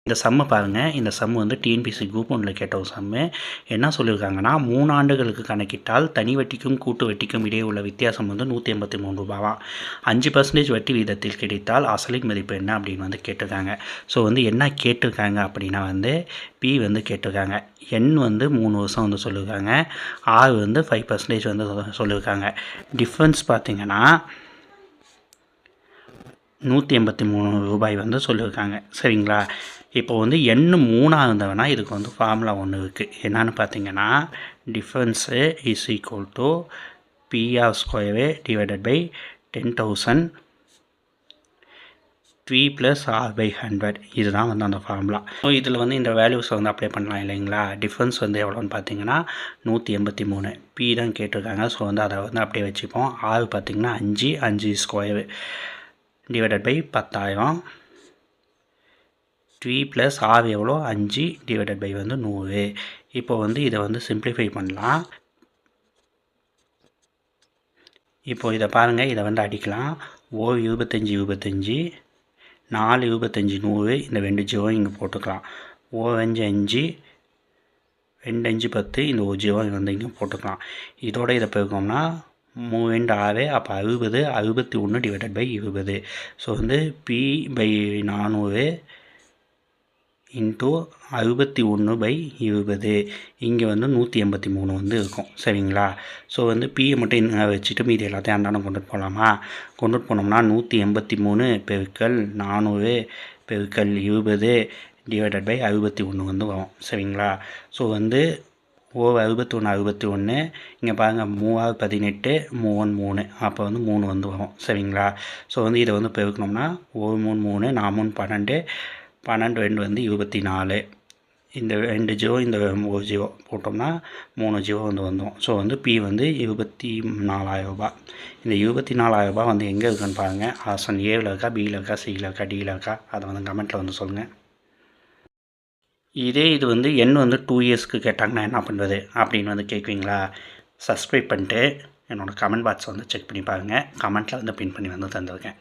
இந்த சம்மை பாருங்கள். இந்த சம் வந்து டிஎன்பிஎஸ்சி குரூப் 1ல் கேட்ட ஒரு சம்மு. என்ன சொல்லியிருக்காங்கன்னா 3 ஆண்டுகளுக்கு கணக்கிட்டால் தனி வட்டிக்கும் கூட்டு வட்டிக்கும் இடையே உள்ள வித்தியாசம் வந்து 183 ரூபாவாம். 5% வட்டி வீதத்தில் கிடைத்தால் அசலின் மதிப்பு என்ன அப்படின்னு வந்து கேட்டிருக்காங்க. ஸோ வந்து என்ன கேட்டிருக்காங்க அப்படின்னா வந்து பி வந்து கேட்டிருக்காங்க. என் வந்து 3 வருஷம் வந்து சொல்லியிருக்காங்க. ஆர் வந்து 5% வந்து சொல்லியிருக்காங்க. டிஃப்ரென்ஸ் பார்த்திங்கன்னா 183 ரூபாய் வந்து சொல்லியிருக்காங்க. சரிங்களா? இப்போ வந்து எண் 3ஆக இருந்தவனா இதுக்கு வந்து ஃபார்முலா ஒன்று இருக்குது. என்னன்னு பார்த்தீங்கன்னா difference is equal to PR square divided by 10,000 3 + r/100. இதுதான் வந்து அந்த ஃபார்முலா. ஸோ இதில் வந்து இந்த வேல்யூஸை வந்து அப்ளை பண்ணலாம் இல்லைங்களா? டிஃப்ரென்ஸ் வந்து எவ்வளோன்னு பார்த்தீங்கன்னா 183. பி தான் கேட்டிருக்காங்க. ஸோ வந்து அதை வந்து அப்படியே வச்சுப்போம். ஆர் பார்த்திங்கன்னா 5 ஸ்கொயரு டிவைடட் பை 10,000 3 + r எவ்வளோ 5 டிவைடட் பை வந்து 100. இப்போ வந்து இதை வந்து சிம்பிளிஃபை பண்ணலாம். இப்போ இதை பாருங்கள். இதை வந்து அடிக்கலாம். 25 4 25 100. இந்த 2 ஜீரோ இங்கே போட்டுக்கலாம். 5 5 2 5 10. இந்த ஒரு ஜீரோ வந்து இங்கே போட்டுக்கலாம். இதோட இதை பெருக்கோம்னா 3 6 அப்போ 60 61 டிவைடட் பை 20. ஸோ வந்து P/400 இன்ட்டு 61/20. இங்கே வந்து 183 வந்து இருக்கும். சரிங்களா? ஸோ வந்து பியை மட்டும் என்ன வச்சுட்டு மீதி எல்லாத்தையும் அந்தாண்டம் கொண்டுட்டு போகலாமா? கொண்டுட்டு போனோம்னா 183 பெருக்கல் 400 பெருக்கல் 20 டிவைடட் பை 61 வந்து வரும். சரிங்களா? ஸோ வந்து 61 இங்கே பாருங்கள் 3 18 3 3 அப்போ வந்து 3 வந்து வரும். சரிங்களா? ஸோ வந்து இதை வந்து பெருக்கணும்னா 1 3 3 4 12 12 2 வந்து 24. இந்த 2 ஜீரோ இந்த 1 ஜீரோ போட்டோம்னா 3 ஜீரோ வந்து வந்துடும். ஸோ வந்து பி வந்து 24,000 ரூபாய். இந்த 24,000 ரூபாய் வந்து எங்கே இருக்குன்னு பாருங்கள். ஆப்ஷன் ஏவில் இருக்கா, பியில் இருக்கா, சியில் இருக்கா, டியில் இருக்கா, அதை வந்து கமெண்ட்டில் வந்து சொல்லுங்கள். இதே இது வந்து எண் வந்து 2 இயர்ஸ்க்கு கேட்டாங்கன்னா என்ன பண்ணுறது அப்படின்னு வந்து கேட்குவீங்களா? சப்ஸ்கிரைப் பண்ணிட்டு என்னோடய கமெண்ட் பாக்ஸை வந்து செக் பண்ணி பாருங்கள். கமெண்ட்டில் வந்து பின் பண்ணி வந்து தந்திருக்கேன்.